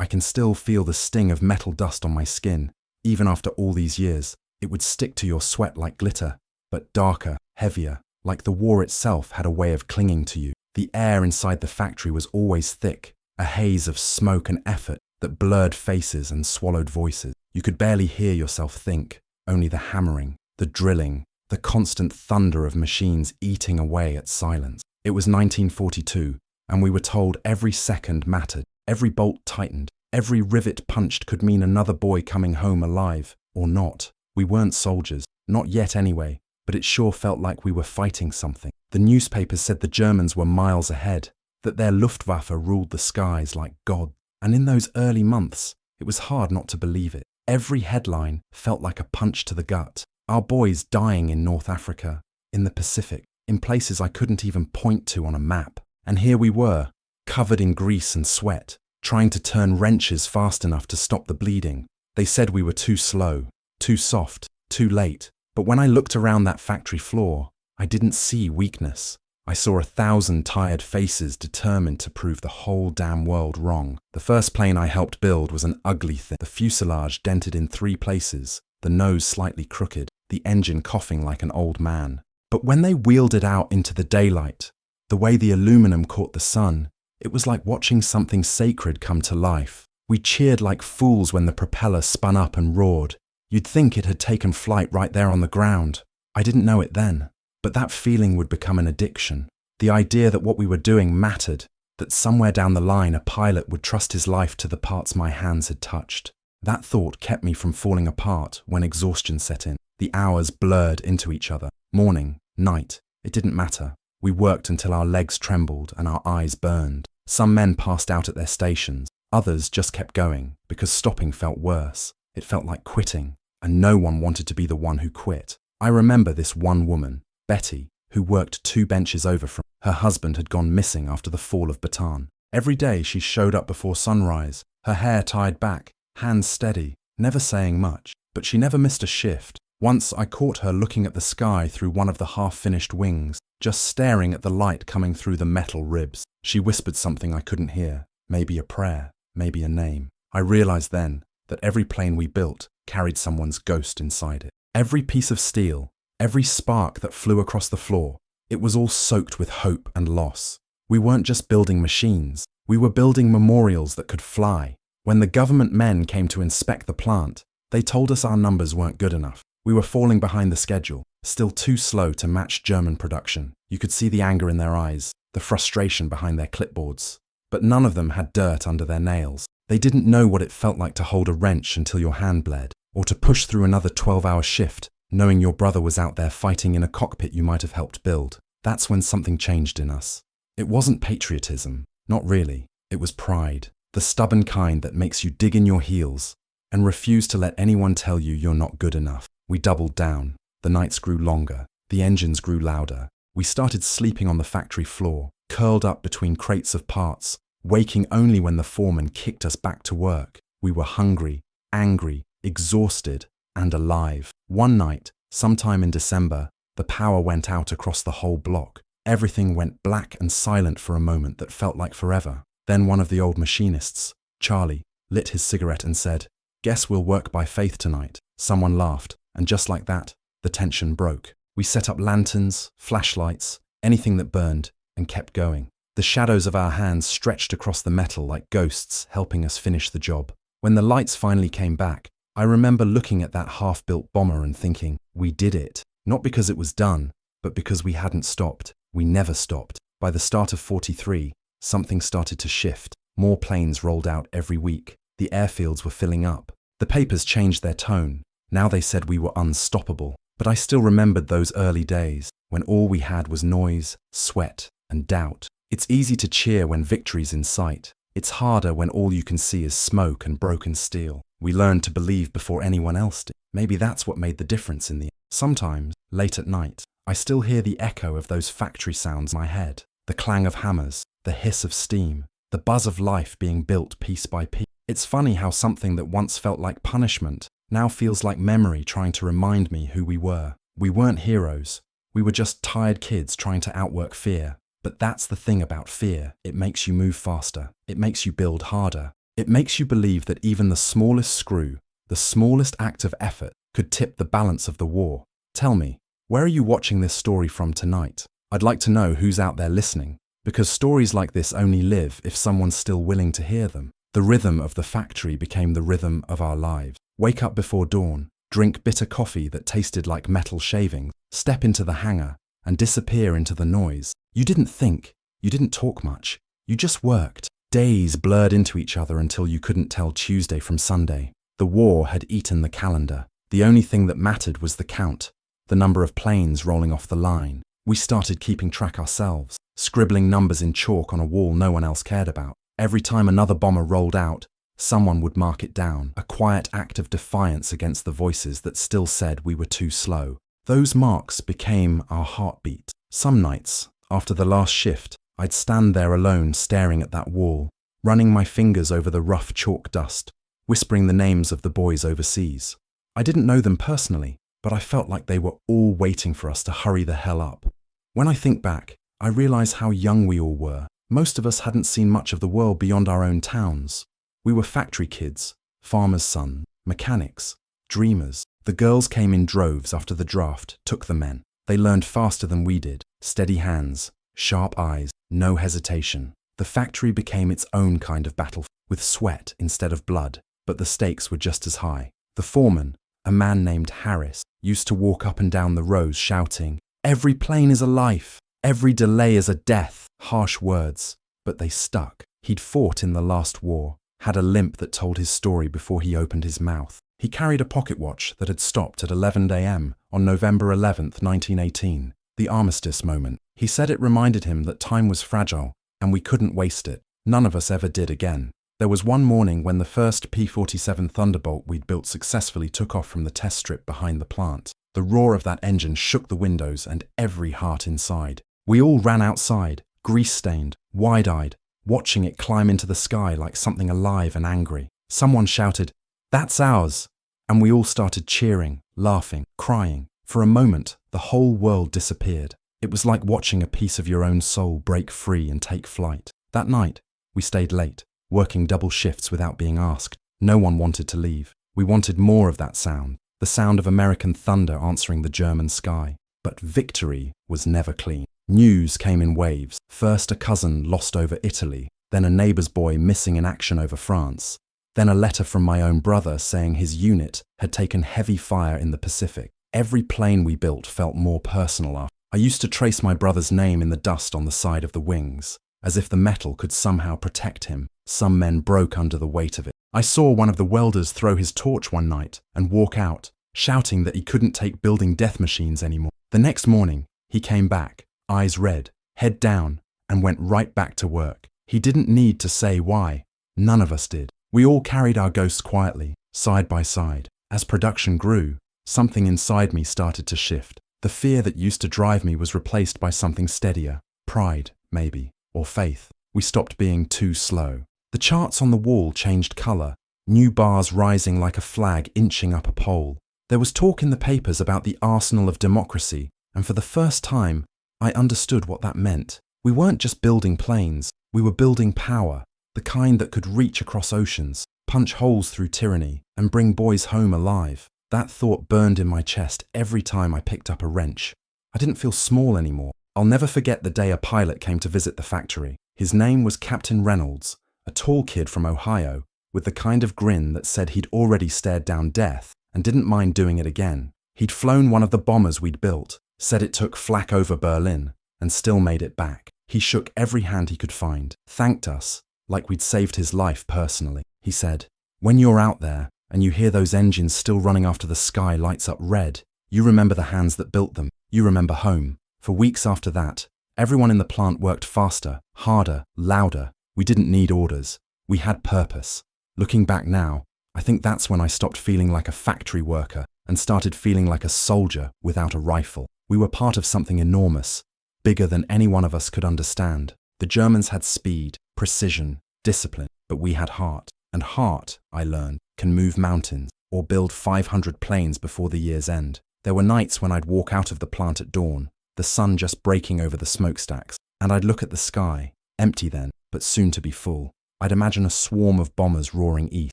I can still feel the sting of metal dust on my skin. Even after all these years, it would stick to your sweat like glitter, but darker, heavier, like the war itself had a way of clinging to you. The air inside the factory was always thick, a haze of smoke and effort that blurred faces and swallowed voices. You could barely hear yourself think, only the hammering, the drilling, the constant thunder of machines eating away at silence. It was 1942, and we were told every second mattered, every bolt tightened, every rivet punched could mean another boy coming home alive, or not. We weren't soldiers, not yet anyway, but it sure felt like we were fighting something. The newspapers said the Germans were miles ahead, that their Luftwaffe ruled the skies like God. And in those early months, it was hard not to believe it. Every headline felt like a punch to the gut. Our boys dying in North Africa, in the Pacific, in places I couldn't even point to on a map. And here we were, covered in grease and sweat, trying to turn wrenches fast enough to stop the bleeding. They said we were too slow, too soft, too late. But when I looked around that factory floor, I didn't see weakness. I saw 1,000 tired faces determined to prove the whole damn world wrong. The first plane I helped build was an ugly thing, the fuselage dented in 3 places, the nose slightly crooked, the engine coughing like an old man. But when they wheeled it out into the daylight, the way the aluminum caught the sun, it was like watching something sacred come to life. We cheered like fools when the propeller spun up and roared. You'd think it had taken flight right there on the ground. I didn't know it then, but that feeling would become an addiction. The idea that what we were doing mattered, that somewhere down the line a pilot would trust his life to the parts my hands had touched. That thought kept me from falling apart when exhaustion set in. The hours blurred into each other. Morning, night, it didn't matter. We worked until our legs trembled and our eyes burned. Some men passed out at their stations. Others just kept going because stopping felt worse. It felt like quitting, and no one wanted to be the one who quit. I remember this one woman, Betty, who worked 2 benches over from her husband had gone missing after the fall of Bataan. Every day she showed up before sunrise, her hair tied back, hands steady, never saying much, but she never missed a shift. Once I caught her looking at the sky through one of the half-finished wings, just staring at the light coming through the metal ribs. She whispered something I couldn't hear, maybe a prayer, maybe a name. I realized then that every plane we built carried someone's ghost inside it. Every piece of steel, every spark that flew across the floor, it was all soaked with hope and loss. We weren't just building machines, we were building memorials that could fly. When the government men came to inspect the plant, they told us our numbers weren't good enough. We were falling behind the schedule, still too slow to match German production. You could see the anger in their eyes, the frustration behind their clipboards. But none of them had dirt under their nails. They didn't know what it felt like to hold a wrench until your hand bled, or to push through another 12-hour shift, knowing your brother was out there fighting in a cockpit you might have helped build. That's when something changed in us. It wasn't patriotism, not really. It was pride, the stubborn kind that makes you dig in your heels and refuse to let anyone tell you you're not good enough. We doubled down. The nights grew longer. The engines grew louder. We started sleeping on the factory floor, curled up between crates of parts, waking only when the foreman kicked us back to work. We were hungry, angry, exhausted, and alive. One night, sometime in December, the power went out across the whole block. Everything went black and silent for a moment that felt like forever. Then one of the old machinists, Charlie, lit his cigarette and said, "Guess we'll work by faith tonight." Someone laughed, and just like that, the tension broke. We set up lanterns, flashlights, anything that burned, and kept going. The shadows of our hands stretched across the metal like ghosts helping us finish the job. When the lights finally came back, I remember looking at that half-built bomber and thinking, we did it. Not because it was done, but because we hadn't stopped. We never stopped. By the start of 43, something started to shift. More planes rolled out every week. The airfields were filling up. The papers changed their tone. Now they said we were unstoppable. But I still remembered those early days, when all we had was noise, sweat, and doubt. It's easy to cheer when victory's in sight. It's harder when all you can see is smoke and broken steel. We learned to believe before anyone else did. Maybe that's what made the difference in the end. Sometimes, late at night, I still hear the echo of those factory sounds in my head. The clang of hammers, the hiss of steam, the buzz of life being built piece by piece. It's funny how something that once felt like punishment now feels like memory trying to remind me who we were. We weren't heroes. We were just tired kids trying to outwork fear. But that's the thing about fear. It makes you move faster. It makes you build harder. It makes you believe that even the smallest screw, the smallest act of effort, could tip the balance of the war. Tell me, where are you watching this story from tonight? I'd like to know who's out there listening, because stories like this only live if someone's still willing to hear them. The rhythm of the factory became the rhythm of our lives. Wake up before dawn, drink bitter coffee that tasted like metal shavings, step into the hangar, and disappear into the noise. You didn't think, you didn't talk much, you just worked. Days blurred into each other until you couldn't tell Tuesday from Sunday. The war had eaten the calendar. The only thing that mattered was the count, the number of planes rolling off the line. We started keeping track ourselves, scribbling numbers in chalk on a wall no one else cared about. Every time another bomber rolled out, someone would mark it down, a quiet act of defiance against the voices that still said we were too slow. Those marks became our heartbeat. Some nights, after the last shift, I'd stand there alone staring at that wall, running my fingers over the rough chalk dust, whispering the names of the boys overseas. I didn't know them personally, but I felt like they were all waiting for us to hurry the hell up. When I think back, I realize how young we all were. Most of us hadn't seen much of the world beyond our own towns. We were factory kids, farmers' sons, mechanics, dreamers. The girls came in droves after the draft took the men. They learned faster than we did. Steady hands, sharp eyes, no hesitation. The factory became its own kind of battle, with sweat instead of blood, but the stakes were just as high. The foreman, a man named Harris, used to walk up and down the rows shouting, "Every plane is a life, every delay is a death." Harsh words, but they stuck. He'd fought in the last war, had a limp that told his story before he opened his mouth. He carried a pocket watch that had stopped at 11 a.m. on November 11th, 1918, the armistice moment. He said it reminded him that time was fragile, and we couldn't waste it. None of us ever did again. There was one morning when the first P-47 Thunderbolt we'd built successfully took off from the test strip behind the plant. The roar of that engine shook the windows and every heart inside. We all ran outside, grease-stained, wide-eyed, watching it climb into the sky like something alive and angry. Someone shouted, "That's ours!" And we all started cheering, laughing, crying. For a moment, the whole world disappeared. It was like watching a piece of your own soul break free and take flight. That night, we stayed late, working double shifts without being asked. No one wanted to leave. We wanted more of that sound, the sound of American thunder answering the German sky. But victory was never clean. News came in waves. First a cousin lost over Italy, then a neighbour's boy missing in action over France, then a letter from my own brother saying his unit had taken heavy fire in the Pacific. Every plane we built felt more personal after. I used to trace my brother's name in the dust on the side of the wings, as if the metal could somehow protect him. Some men broke under the weight of it. I saw one of the welders throw his torch one night and walk out, shouting that he couldn't take building death machines anymore. The next morning, he came back, eyes red, head down, and went right back to work. He didn't need to say why. None of us did. We all carried our ghosts quietly, side by side. As production grew, something inside me started to shift. The fear that used to drive me was replaced by something steadier. Pride, maybe, or faith. We stopped being too slow. The charts on the wall changed colour, new bars rising like a flag inching up a pole. There was talk in the papers about the arsenal of democracy, and for the first time, I understood what that meant. We weren't just building planes, we were building power, the kind that could reach across oceans, punch holes through tyranny, and bring boys home alive. That thought burned in my chest every time I picked up a wrench. I didn't feel small anymore. I'll never forget the day a pilot came to visit the factory. His name was Captain Reynolds, a tall kid from Ohio, with the kind of grin that said he'd already stared down death and didn't mind doing it again. He'd flown one of the bombers we'd built, said it took flak over Berlin, and still made it back. He shook every hand he could find, thanked us, like we'd saved his life personally. He said, "When you're out there, and you hear those engines still running after the sky lights up red, you remember the hands that built them. You remember home." For weeks after that, everyone in the plant worked faster, harder, louder. We didn't need orders. We had purpose. Looking back now, I think that's when I stopped feeling like a factory worker and started feeling like a soldier without a rifle. We were part of something enormous, bigger than any one of us could understand. The Germans had speed, precision, discipline, but we had heart. And heart, I learned, can move mountains or build 500 planes before the year's end. There were nights when I'd walk out of the plant at dawn, the sun just breaking over the smokestacks, and I'd look at the sky, empty then, but soon to be full. I'd imagine a swarm of bombers roaring east,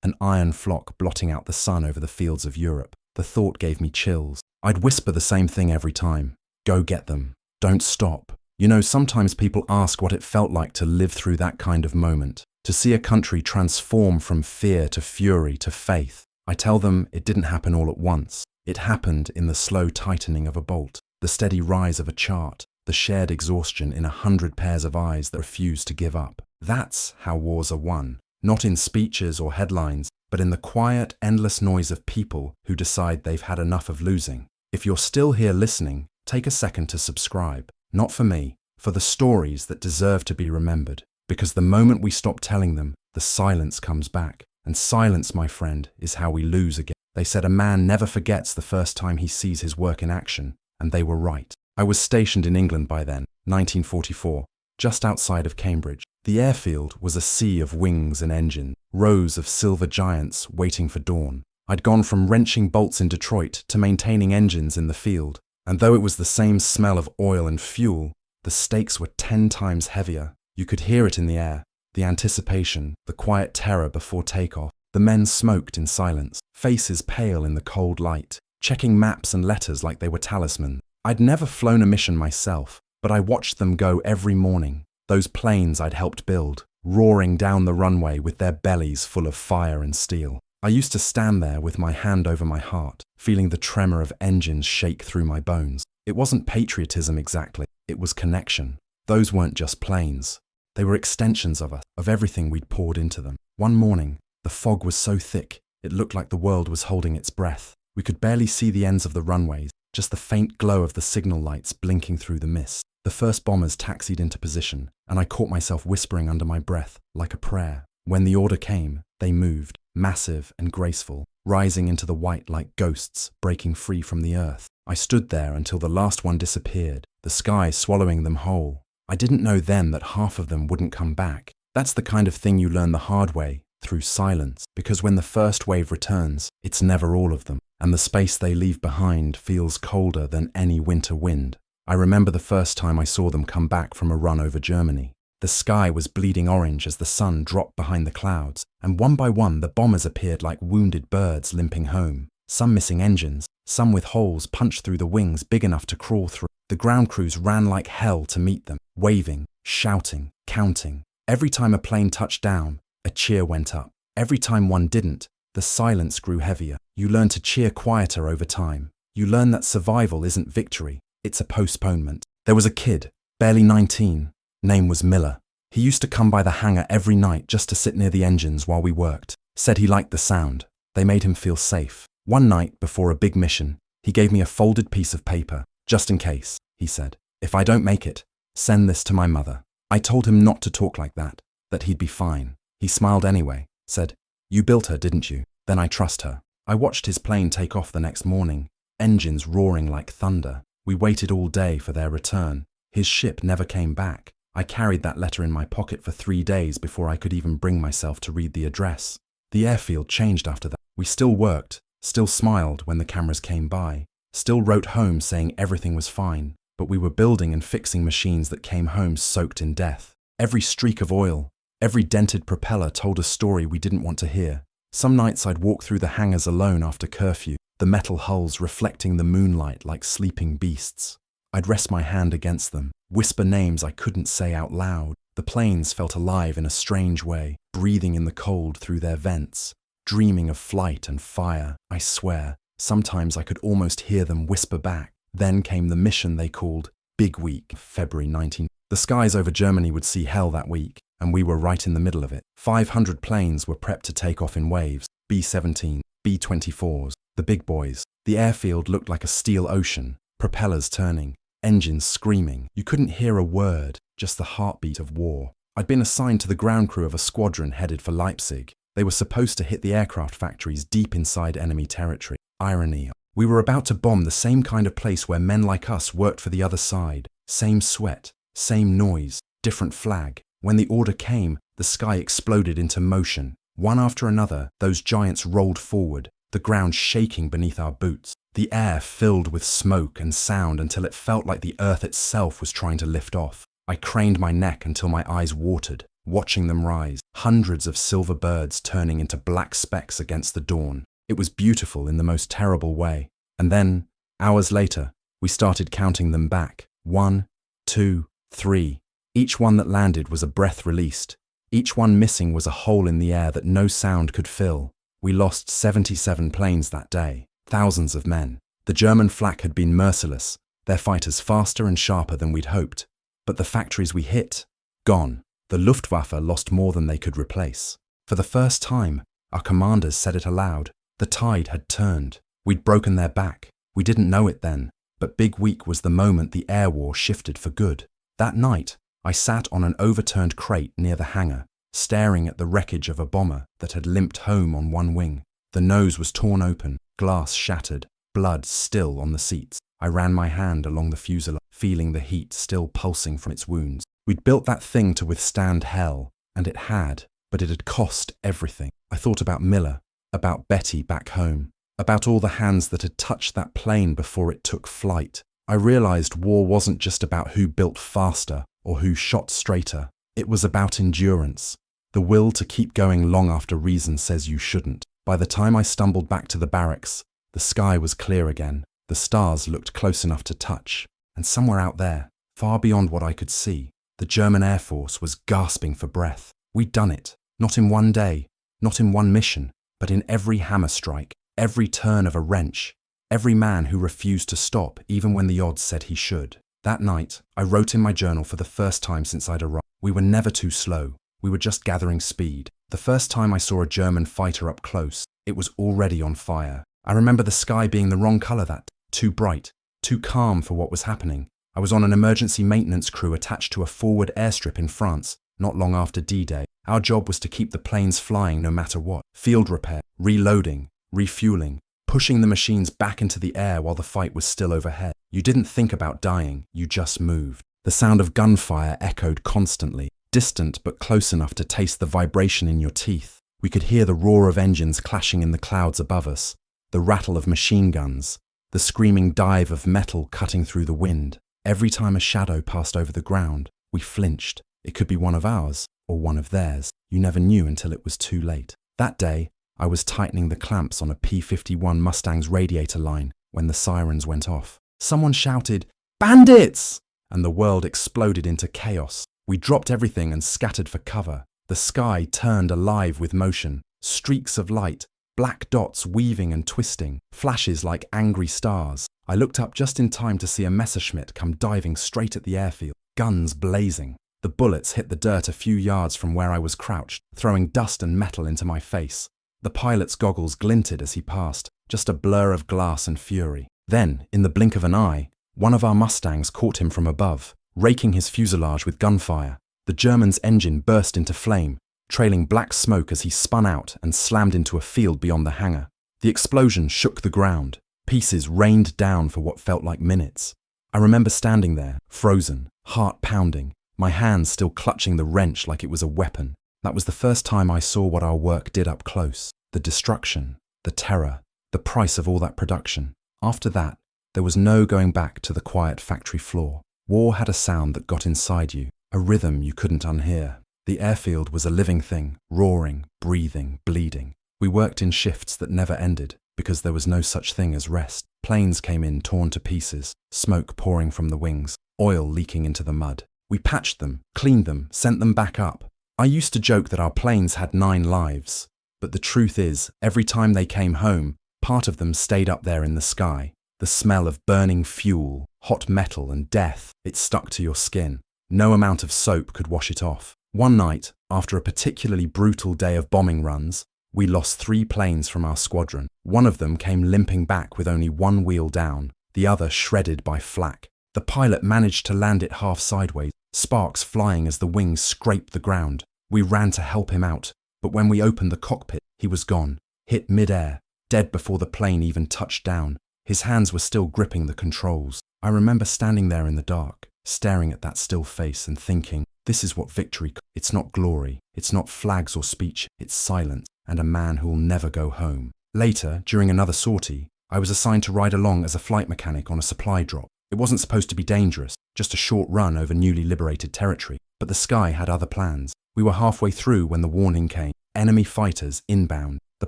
an iron flock blotting out the sun over the fields of Europe. The thought gave me chills. I'd whisper the same thing every time. Go get them. Don't stop. You know, sometimes people ask what it felt like to live through that kind of moment, to see a country transform from fear to fury to faith. I tell them it didn't happen all at once. It happened in the slow tightening of a bolt, the steady rise of a chart, the shared exhaustion in 100 pairs of eyes that refuse to give up. That's how wars are won, not in speeches or headlines, but in the quiet, endless noise of people who decide they've had enough of losing. If you're still here listening, take a second to subscribe. Not for me, for the stories that deserve to be remembered. Because the moment we stop telling them, the silence comes back. And silence, my friend, is how we lose again. They said a man never forgets the first time he sees his work in action, and they were right. I was stationed in England by then, 1944, just outside of Cambridge. The airfield was a sea of wings and engines, rows of silver giants waiting for dawn. I'd gone from wrenching bolts in Detroit to maintaining engines in the field, and though it was the same smell of oil and fuel, the stakes were 10 times heavier. You could hear it in the air, the anticipation, the quiet terror before takeoff. The men smoked in silence, faces pale in the cold light, checking maps and letters like they were talismans. I'd never flown a mission myself, but I watched them go every morning, those planes I'd helped build, roaring down the runway with their bellies full of fire and steel. I used to stand there with my hand over my heart, feeling the tremor of engines shake through my bones. It wasn't patriotism exactly, it was connection. Those weren't just planes. They were extensions of us, of everything we'd poured into them. One morning, the fog was so thick, it looked like the world was holding its breath. We could barely see the ends of the runways, just the faint glow of the signal lights blinking through the mist. The first bombers taxied into position, and I caught myself whispering under my breath, like a prayer. When the order came, they moved, massive and graceful, rising into the white like ghosts, breaking free from the earth. I stood there until the last one disappeared, the sky swallowing them whole. I didn't know then that half of them wouldn't come back. That's the kind of thing you learn the hard way, through silence, because when the first wave returns, it's never all of them, and the space they leave behind feels colder than any winter wind. I remember the first time I saw them come back from a run over Germany. The sky was bleeding orange as the sun dropped behind the clouds, and one by one the bombers appeared like wounded birds limping home, some missing engines, some with holes punched through the wings big enough to crawl through. The ground crews ran like hell to meet them, waving, shouting, counting. Every time a plane touched down, a cheer went up. Every time one didn't, the silence grew heavier. You learn to cheer quieter over time. You learn that survival isn't victory, it's a postponement. There was a kid, barely 19. Name was Miller. He used to come by the hangar every night just to sit near the engines while we worked. Said he liked the sound. They made him feel safe. One night, before a big mission, he gave me a folded piece of paper. Just in case, he said. If I don't make it, send this to my mother. I told him not to talk like that he'd be fine. He smiled anyway, said, "You built her, didn't you? Then I trust her." I watched his plane take off the next morning, engines roaring like thunder. We waited all day for their return. His ship never came back. I carried that letter in my pocket for 3 days before I could even bring myself to read the address. The airfield changed after that. We still worked, still smiled when the cameras came by, still wrote home saying everything was fine, but we were building and fixing machines that came home soaked in death. Every streak of oil, every dented propeller told a story we didn't want to hear. Some nights I'd walk through the hangars alone after curfew, the metal hulls reflecting the moonlight like sleeping beasts. I'd rest my hand against them, whisper names I couldn't say out loud. The planes felt alive in a strange way, breathing in the cold through their vents, dreaming of flight and fire. I swear, sometimes I could almost hear them whisper back. Then came the mission they called Big Week, February 19. The skies over Germany would see hell that week, and we were right in the middle of it. 500 planes were prepped to take off in waves, B-17, B-24s, the big boys. The airfield looked like a steel ocean, propellers turning, engines screaming. You couldn't hear a word, just the heartbeat of war. I'd been assigned to the ground crew of a squadron headed for Leipzig. They were supposed to hit the aircraft factories deep inside enemy territory. Irony. We were about to bomb the same kind of place where men like us worked for the other side. Same sweat, same noise, different flag. When the order came, the sky exploded into motion. One after another, those giants rolled forward, the ground shaking beneath our boots. The air filled with smoke and sound until it felt like the earth itself was trying to lift off. I craned my neck until my eyes watered. watching them rise, hundreds of silver birds turning into black specks against the dawn. It was beautiful in the most terrible way. And then, hours later, we started counting them back. 1, 2, 3. Each one that landed was a breath released. Each one missing was a hole in the air that no sound could fill. We lost 77 planes that day, thousands of men. The German flak had been merciless, their fighters faster and sharper than we'd hoped. But the factories we hit, gone. The Luftwaffe lost more than they could replace. For the first time, our commanders said it aloud. The tide had turned. We'd broken their back. We didn't know it then, but Big Week was the moment the air war shifted for good. That night, I sat on an overturned crate near the hangar, staring at the wreckage of a bomber that had limped home on one wing. The nose was torn open, glass shattered, blood still on the seats. I ran my hand along the fuselage, feeling the heat still pulsing from its wounds. We'd built that thing to withstand hell, and it had, but it had cost everything. I thought about Miller, about Betty back home, about all the hands that had touched that plane before it took flight. I realized war wasn't just about who built faster or who shot straighter. It was about endurance, the will to keep going long after reason says you shouldn't. By the time I stumbled back to the barracks, the sky was clear again. The stars looked close enough to touch, and somewhere out there, far beyond what I could see, the German Air Force was gasping for breath. We'd done it, not in one day, not in one mission, but in every hammer strike, every turn of a wrench, every man who refused to stop even when the odds said he should. That night, I wrote in my journal for the first time since I'd arrived. We were never too slow. We were just gathering speed. The first time I saw a German fighter up close, it was already on fire. I remember the sky being the wrong color that day, too bright, too calm for what was happening. I was on an emergency maintenance crew attached to a forward airstrip in France, not long after D-Day. Our job was to keep the planes flying no matter what. Field repair, reloading, refueling, pushing the machines back into the air while the fight was still overhead. You didn't think about dying, you just moved. The sound of gunfire echoed constantly, distant but close enough to taste the vibration in your teeth. We could hear the roar of engines clashing in the clouds above us, the rattle of machine guns, the screaming dive of metal cutting through the wind. Every time a shadow passed over the ground, we flinched. It could be one of ours or one of theirs. You never knew until it was too late. That day, I was tightening the clamps on a P-51 Mustang's radiator line when the sirens went off. Someone shouted, "Bandits!" and the world exploded into chaos. We dropped everything and scattered for cover. The sky turned alive with motion, streaks of light, black dots weaving and twisting, flashes like angry stars. I looked up just in time to see a Messerschmitt come diving straight at the airfield, guns blazing. The bullets hit the dirt a few yards from where I was crouched, throwing dust and metal into my face. The pilot's goggles glinted as he passed, just a blur of glass and fury. Then, in the blink of an eye, one of our Mustangs caught him from above, raking his fuselage with gunfire. The German's engine burst into flame, trailing black smoke as he spun out and slammed into a field beyond the hangar. The explosion shook the ground. Pieces rained down for what felt like minutes. I remember standing there, frozen, heart pounding, my hands still clutching the wrench like it was a weapon. That was the first time I saw what our work did up close. The destruction, the terror, the price of all that production. After that, there was no going back to the quiet factory floor. War had a sound that got inside you, a rhythm you couldn't unhear. The airfield was a living thing, roaring, breathing, bleeding. We worked in shifts that never ended, because there was no such thing as rest. Planes came in torn to pieces, smoke pouring from the wings, oil leaking into the mud. We patched them, cleaned them, sent them back up. I used to joke that our planes had 9 lives, but the truth is, every time they came home, part of them stayed up there in the sky. The smell of burning fuel, hot metal and death, it stuck to your skin. No amount of soap could wash it off. One night, after a particularly brutal day of bombing runs, we lost 3 planes from our squadron. One of them came limping back with only one wheel down, the other shredded by flak. The pilot managed to land it half sideways, sparks flying as the wings scraped the ground. We ran to help him out, but when we opened the cockpit, he was gone, hit mid-air, dead before the plane even touched down. His hands were still gripping the controls. I remember standing there in the dark, staring at that still face and thinking, this is what victory. It's not glory, it's not flags or speech, it's silence, and a man who'll never go home. Later, during another sortie, I was assigned to ride along as a flight mechanic on a supply drop. It wasn't supposed to be dangerous, just a short run over newly liberated territory, but the sky had other plans. We were halfway through when the warning came. Enemy fighters inbound. The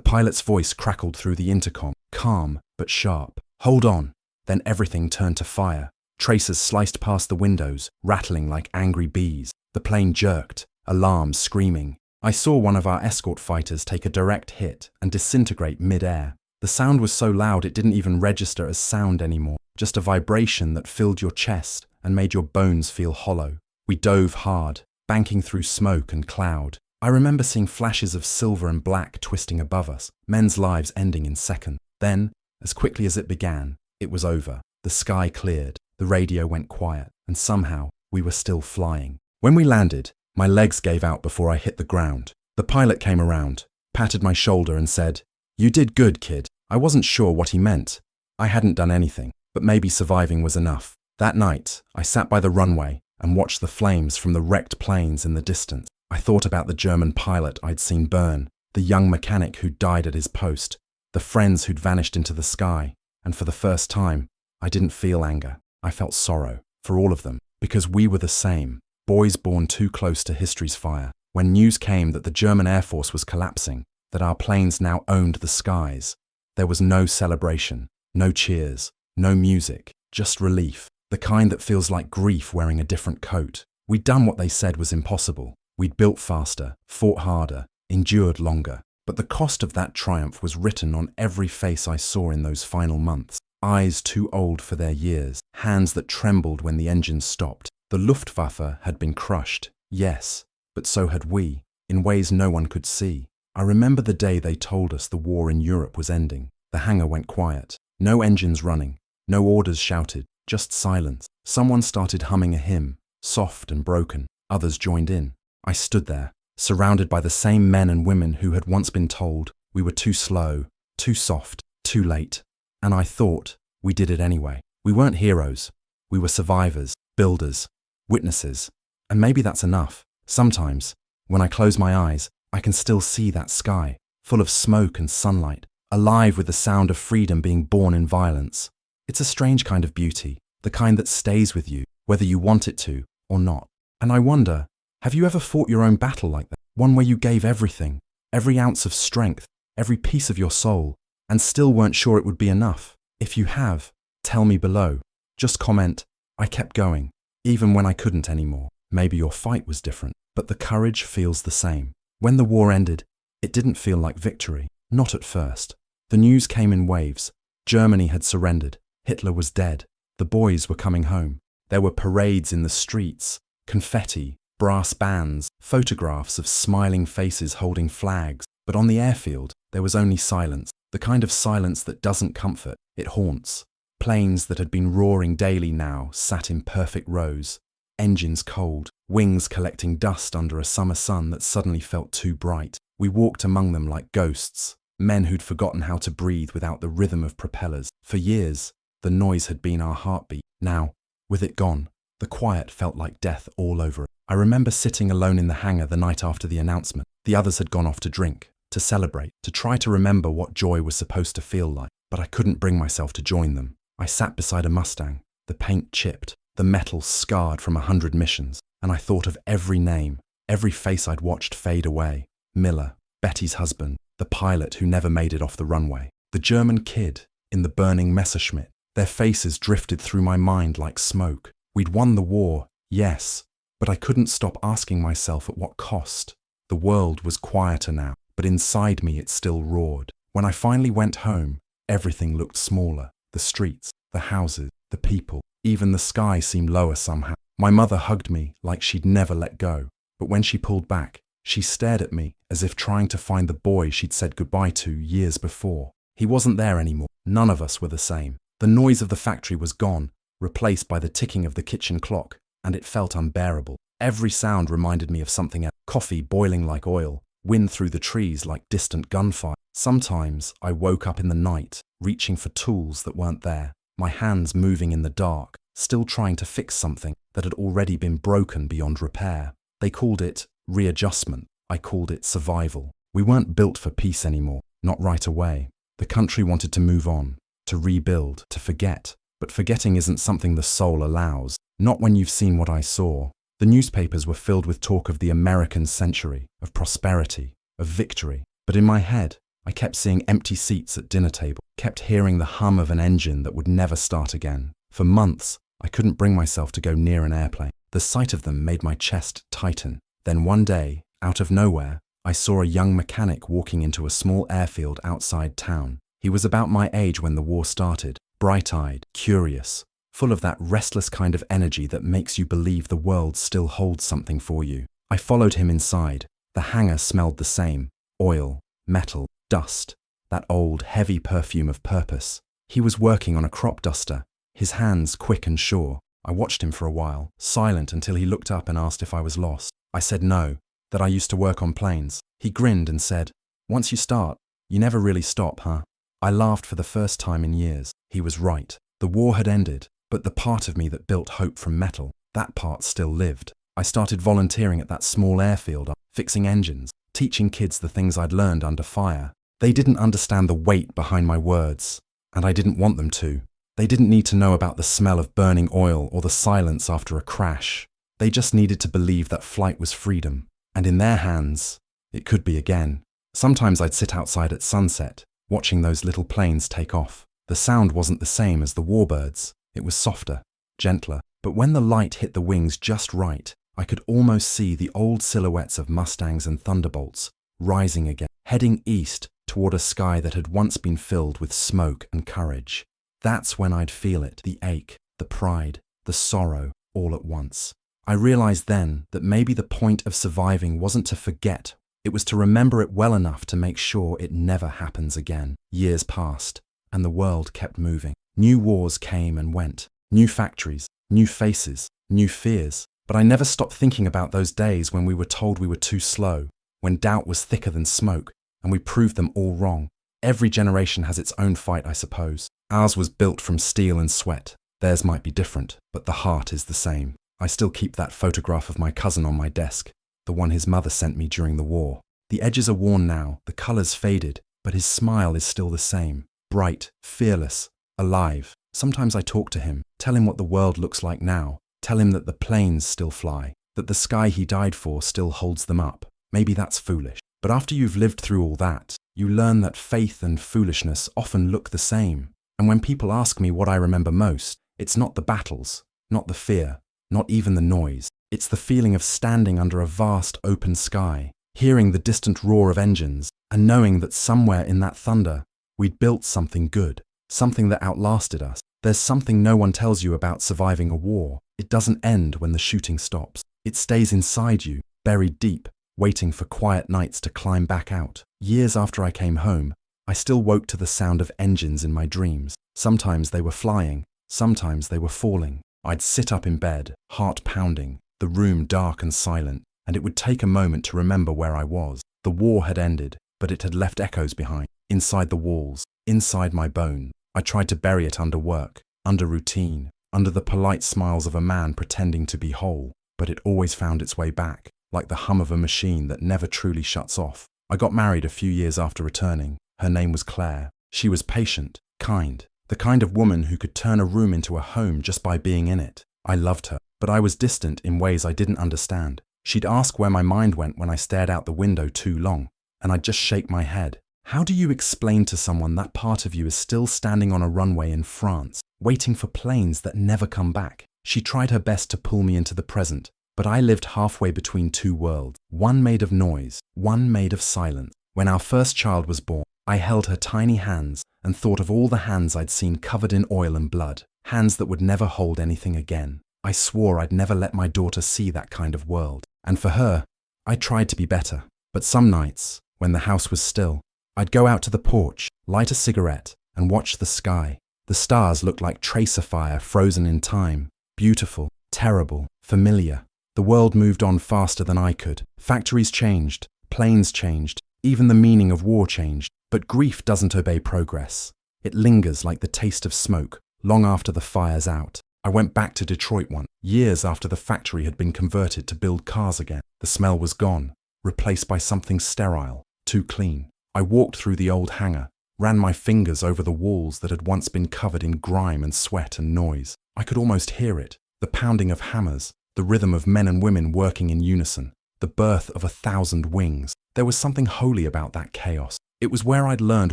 pilot's voice crackled through the intercom, calm but sharp. Hold on. Then everything turned to fire. Tracers sliced past the windows, rattling like angry bees. The plane jerked, alarms screaming. I saw one of our escort fighters take a direct hit and disintegrate mid-air. The sound was so loud it didn't even register as sound anymore, just a vibration that filled your chest and made your bones feel hollow. We dove hard, banking through smoke and cloud. I remember seeing flashes of silver and black twisting above us, men's lives ending in seconds. Then, as quickly as it began, it was over. The sky cleared, the radio went quiet, and somehow we were still flying. When we landed, my legs gave out before I hit the ground. The pilot came around, patted my shoulder and said, "You did good, kid." I wasn't sure what he meant. I hadn't done anything, but maybe surviving was enough. That night, I sat by the runway and watched the flames from the wrecked planes in the distance. I thought about the German pilot I'd seen burn, the young mechanic who'd died at his post, the friends who'd vanished into the sky, and for the first time, I didn't feel anger. I felt sorrow for all of them, because we were the same, boys born too close to history's fire. When news came that the German Air Force was collapsing, that our planes now owned the skies, there was no celebration, no cheers, no music, just relief, the kind that feels like grief wearing a different coat. We'd done what they said was impossible. We'd built faster, fought harder, endured longer. But the cost of that triumph was written on every face I saw in those final months. Eyes too old for their years, hands that trembled when the engines stopped. The Luftwaffe had been crushed, yes, but so had we, in ways no one could see. I remember the day they told us the war in Europe was ending. The hangar went quiet. No engines running, no orders shouted, just silence. Someone started humming a hymn, soft and broken. Others joined in. I stood there, surrounded by the same men and women who had once been told we were too slow, too soft, too late. And I thought we did it anyway. We weren't heroes. We were survivors, builders, witnesses. And maybe that's enough. Sometimes, when I close my eyes, I can still see that sky, full of smoke and sunlight, alive with the sound of freedom being born in violence. It's a strange kind of beauty, the kind that stays with you, whether you want it to or not. And I wonder, have you ever fought your own battle like that? One where you gave everything, every ounce of strength, every piece of your soul, and still weren't sure it would be enough? If you have, tell me below. Just comment, "I kept going, even when I couldn't anymore." Maybe your fight was different, but the courage feels the same. When the war ended, it didn't feel like victory. Not at first. The news came in waves. Germany had surrendered. Hitler was dead. The boys were coming home. There were parades in the streets, confetti, brass bands, photographs of smiling faces holding flags. But on the airfield, there was only silence, the kind of silence that doesn't comfort, it haunts. Planes that had been roaring daily now sat in perfect rows. Engines cold, wings collecting dust under a summer sun that suddenly felt too bright. We walked among them like ghosts, men who'd forgotten how to breathe without the rhythm of propellers. For years, the noise had been our heartbeat. Now, with it gone, the quiet felt like death all over it. I remember sitting alone in the hangar the night after the announcement. The others had gone off to drink, to celebrate, to try to remember what joy was supposed to feel like. But I couldn't bring myself to join them. I sat beside a Mustang, the paint chipped, the metal scarred from 100 missions, and I thought of every name, every face I'd watched fade away. Miller, Betty's husband, the pilot who never made it off the runway, the German kid in the burning Messerschmitt. Their faces drifted through my mind like smoke. We'd won the war, yes, but I couldn't stop asking myself at what cost. The world was quieter now, but inside me it still roared. When I finally went home, everything looked smaller. The streets, the houses, the people, even the sky seemed lower somehow. My mother hugged me like she'd never let go, but when she pulled back, she stared at me as if trying to find the boy she'd said goodbye to years before. He wasn't there anymore. None of us were the same. The noise of the factory was gone, replaced by the ticking of the kitchen clock, and it felt unbearable. Every sound reminded me of something else. Coffee boiling like oil, wind through the trees like distant gunfire. Sometimes I woke up in the night, reaching for tools that weren't there, my hands moving in the dark, still trying to fix something that had already been broken beyond repair. They called it readjustment. I called it survival. We weren't built for peace anymore, not right away. The country wanted to move on, to rebuild, to forget. But forgetting isn't something the soul allows. Not when you've seen what I saw. The newspapers were filled with talk of the American century, of prosperity, of victory. But in my head, I kept seeing empty seats at dinner table, kept hearing the hum of an engine that would never start again. For months, I couldn't bring myself to go near an airplane. The sight of them made my chest tighten. Then one day, out of nowhere, I saw a young mechanic walking into a small airfield outside town. He was about my age when the war started, bright-eyed, curious, full of that restless kind of energy that makes you believe the world still holds something for you. I followed him inside. The hangar smelled the same: oil, metal, dust, that old, heavy perfume of purpose. He was working on a crop duster, his hands quick and sure. I watched him for a while, silent, until he looked up and asked if I was lost. I said no, that I used to work on planes. He grinned and said, "Once you start, you never really stop, huh?" I laughed for the first time in years. He was right. The war had ended, but the part of me that built hope from metal, that part still lived. I started volunteering at that small airfield, fixing engines, teaching kids the things I'd learned under fire. They didn't understand the weight behind my words, and I didn't want them to. They didn't need to know about the smell of burning oil or the silence after a crash. They just needed to believe that flight was freedom, and in their hands, it could be again. Sometimes I'd sit outside at sunset, watching those little planes take off. The sound wasn't the same as the warbirds. It was softer, gentler. But when the light hit the wings just right, I could almost see the old silhouettes of Mustangs and Thunderbolts rising again, heading east toward a sky that had once been filled with smoke and courage. That's when I'd feel it, the ache, the pride, the sorrow, all at once. I realized then that maybe the point of surviving wasn't to forget. It was to remember it well enough to make sure it never happens again. Years passed, and the world kept moving. New wars came and went. New factories, new faces, new fears. But I never stopped thinking about those days when we were told we were too slow, when doubt was thicker than smoke, and we proved them all wrong. Every generation has its own fight, I suppose. Ours was built from steel and sweat. Theirs might be different, but the heart is the same. I still keep that photograph of my cousin on my desk, the one his mother sent me during the war. The edges are worn now, the colors faded, but his smile is still the same. Bright, fearless, alive. Sometimes I talk to him, tell him what the world looks like now, tell him that the planes still fly, that the sky he died for still holds them up. Maybe that's foolish. But after you've lived through all that, you learn that faith and foolishness often look the same. And when people ask me what I remember most, it's not the battles, not the fear, not even the noise. It's the feeling of standing under a vast open sky, hearing the distant roar of engines, and knowing that somewhere in that thunder, we'd built something good, something that outlasted us. There's something no one tells you about surviving a war. It doesn't end when the shooting stops. It stays inside you, buried deep, waiting for quiet nights to climb back out. Years after I came home, I still woke to the sound of engines in my dreams. Sometimes they were flying, sometimes they were falling. I'd sit up in bed, heart pounding, the room dark and silent, and it would take a moment to remember where I was. The war had ended, but it had left echoes behind, inside the walls, inside my bones. I tried to bury it under work, under routine, under the polite smiles of a man pretending to be whole, but it always found its way back, like the hum of a machine that never truly shuts off. I got married a few years after returning. Her name was Claire. She was patient, kind, the kind of woman who could turn a room into a home just by being in it. I loved her, but I was distant in ways I didn't understand. She'd ask where my mind went when I stared out the window too long, and I'd just shake my head. How do you explain to someone that part of you is still standing on a runway in France, waiting for planes that never come back? She tried her best to pull me into the present, but I lived halfway between two worlds, one made of noise, one made of silence. When our first child was born, I held her tiny hands and thought of all the hands I'd seen covered in oil and blood, hands that would never hold anything again. I swore I'd never let my daughter see that kind of world. And for her, I tried to be better. But some nights, when the house was still, I'd go out to the porch, light a cigarette, and watch the sky. The stars looked like tracer fire frozen in time, beautiful, terrible, familiar. The world moved on faster than I could. Factories changed, planes changed, even the meaning of war changed. But grief doesn't obey progress. It lingers like the taste of smoke, long after the fire's out. I went back to Detroit years after the factory had been converted to build cars again. The smell was gone, replaced by something sterile, too clean. I walked through the old hangar, ran my fingers over the walls that had once been covered in grime and sweat and noise. I could almost hear it, the pounding of hammers, the rhythm of men and women working in unison, the birth of 1,000 wings. There was something holy about that chaos. It was where I'd learned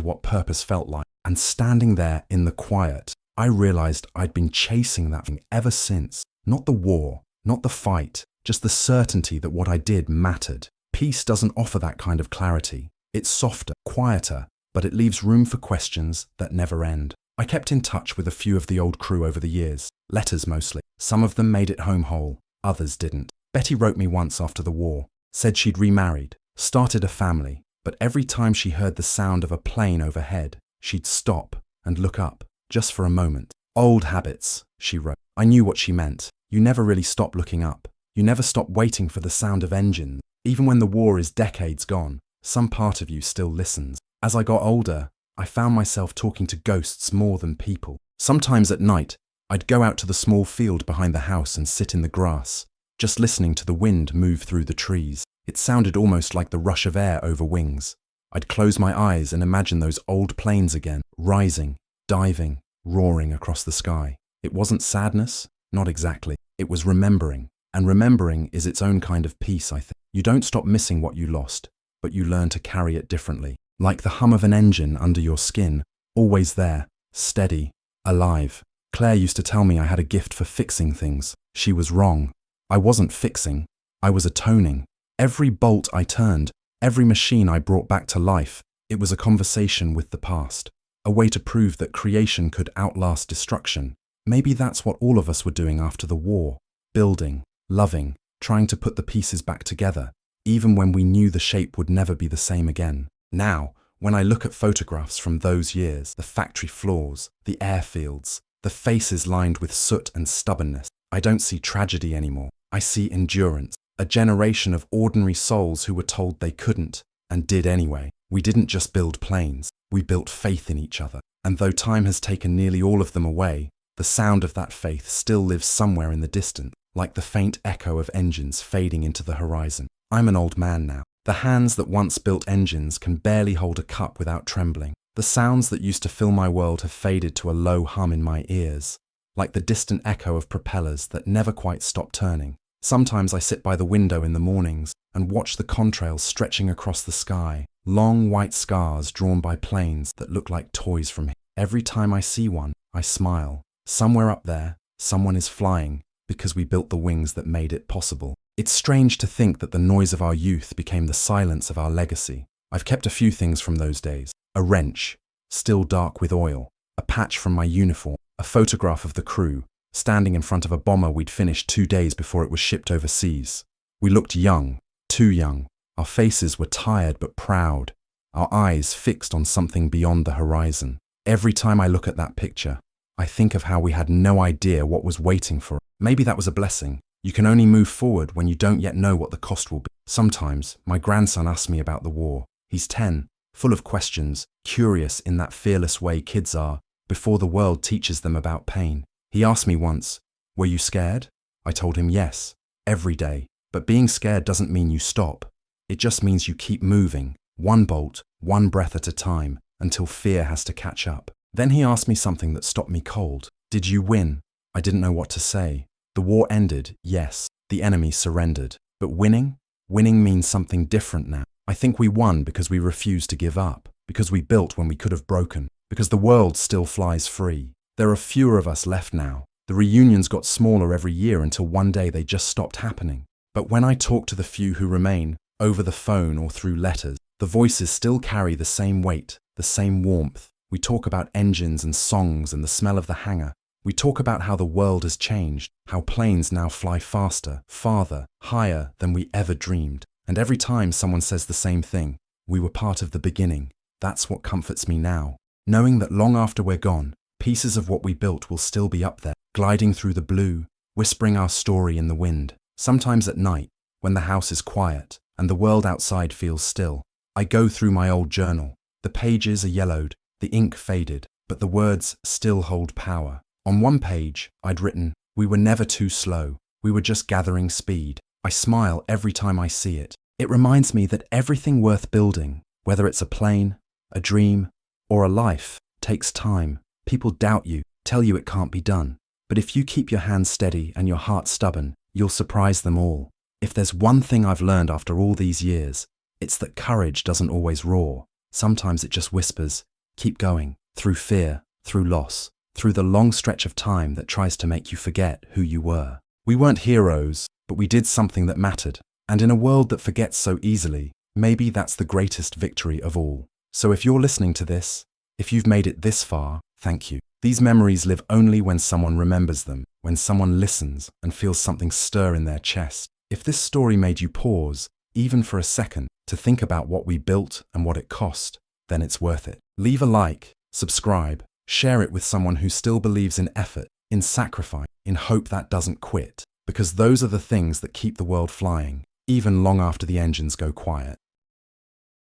what purpose felt like, and standing there in the quiet, I realized I'd been chasing that thing ever since. Not the war, not the fight, just the certainty that what I did mattered. Peace doesn't offer that kind of clarity. It's softer, quieter, but it leaves room for questions that never end. I kept in touch with a few of the old crew over the years, letters mostly. Some of them made it home whole, others didn't. Betty wrote me once after the war, said she'd remarried, started a family, but every time she heard the sound of a plane overhead, she'd stop and look up, just for a moment. Old habits, she wrote. I knew what she meant. You never really stop looking up. You never stop waiting for the sound of engines. Even when the war is decades gone, some part of you still listens. As I got older, I found myself talking to ghosts more than people. Sometimes at night, I'd go out to the small field behind the house and sit in the grass, just listening to the wind move through the trees. It sounded almost like the rush of air over wings. I'd close my eyes and imagine those old planes again, rising, diving, roaring across the sky. It wasn't sadness, not exactly. It was remembering. And remembering is its own kind of peace, I think. You don't stop missing what you lost, but you learn to carry it differently. Like the hum of an engine under your skin, always there, steady, alive. Claire used to tell me I had a gift for fixing things. She was wrong. I wasn't fixing. I was atoning. Every bolt I turned, every machine I brought back to life, it was a conversation with the past. A way to prove that creation could outlast destruction. Maybe that's what all of us were doing after the war. Building, loving, trying to put the pieces back together, even when we knew the shape would never be the same again. Now, when I look at photographs from those years, the factory floors, the airfields, the faces lined with soot and stubbornness, I don't see tragedy anymore. I see endurance, a generation of ordinary souls who were told they couldn't, and did anyway. We didn't just build planes, we built faith in each other. And though time has taken nearly all of them away, the sound of that faith still lives somewhere in the distance, like the faint echo of engines fading into the horizon. I'm an old man now. The hands that once built engines can barely hold a cup without trembling. The sounds that used to fill my world have faded to a low hum in my ears, like the distant echo of propellers that never quite stop turning. Sometimes I sit by the window in the mornings and watch the contrails stretching across the sky, long white scars drawn by planes that look like toys from here. Every time I see one, I smile. Somewhere up there, someone is flying because we built the wings that made it possible. It's strange to think that the noise of our youth became the silence of our legacy. I've kept a few things from those days. A wrench, still dark with oil, a patch from my uniform, a photograph of the crew, standing in front of a bomber we'd finished 2 days before it was shipped overseas. We looked young, too young. Our faces were tired but proud, our eyes fixed on something beyond the horizon. Every time I look at that picture, I think of how we had no idea what was waiting for us. Maybe that was a blessing. You can only move forward when you don't yet know what the cost will be. Sometimes, my grandson asks me about the war. He's 10, full of questions, curious in that fearless way kids are, before the world teaches them about pain. He asked me once, "Were you scared?" I told him yes, every day. But being scared doesn't mean you stop. It just means you keep moving, one bolt, one breath at a time, until fear has to catch up. Then he asked me something that stopped me cold. "Did you win?" I didn't know what to say. The war ended, yes. The enemy surrendered. But winning? Winning means something different now. I think we won because we refused to give up, because we built when we could have broken, because the world still flies free. There are fewer of us left now. The reunions got smaller every year until one day they just stopped happening. But when I talk to the few who remain, over the phone or through letters, the voices still carry the same weight, the same warmth. We talk about engines and songs and the smell of the hangar. We talk about how the world has changed, how planes now fly faster, farther, higher than we ever dreamed. And every time someone says the same thing, we were part of the beginning. That's what comforts me now. Knowing that long after we're gone, pieces of what we built will still be up there, gliding through the blue, whispering our story in the wind. Sometimes at night, when the house is quiet and the world outside feels still, I go through my old journal. The pages are yellowed, the ink faded, but the words still hold power. On one page, I'd written, "We were never too slow. We were just gathering speed." I smile every time I see it. It reminds me that everything worth building, whether it's a plane, a dream, or a life, takes time. People doubt you, tell you it can't be done. But if you keep your hands steady and your heart stubborn, you'll surprise them all. If there's one thing I've learned after all these years, it's that courage doesn't always roar. Sometimes it just whispers, keep going, through fear, through loss, through the long stretch of time that tries to make you forget who you were. We weren't heroes, but we did something that mattered. And in a world that forgets so easily, maybe that's the greatest victory of all. So if you're listening to this, if you've made it this far, thank you. These memories live only when someone remembers them, when someone listens and feels something stir in their chest. If this story made you pause, even for a second, to think about what we built and what it cost, then it's worth it. Leave a like, subscribe, share it with someone who still believes in effort, in sacrifice, in hope that doesn't quit, because those are the things that keep the world flying, even long after the engines go quiet.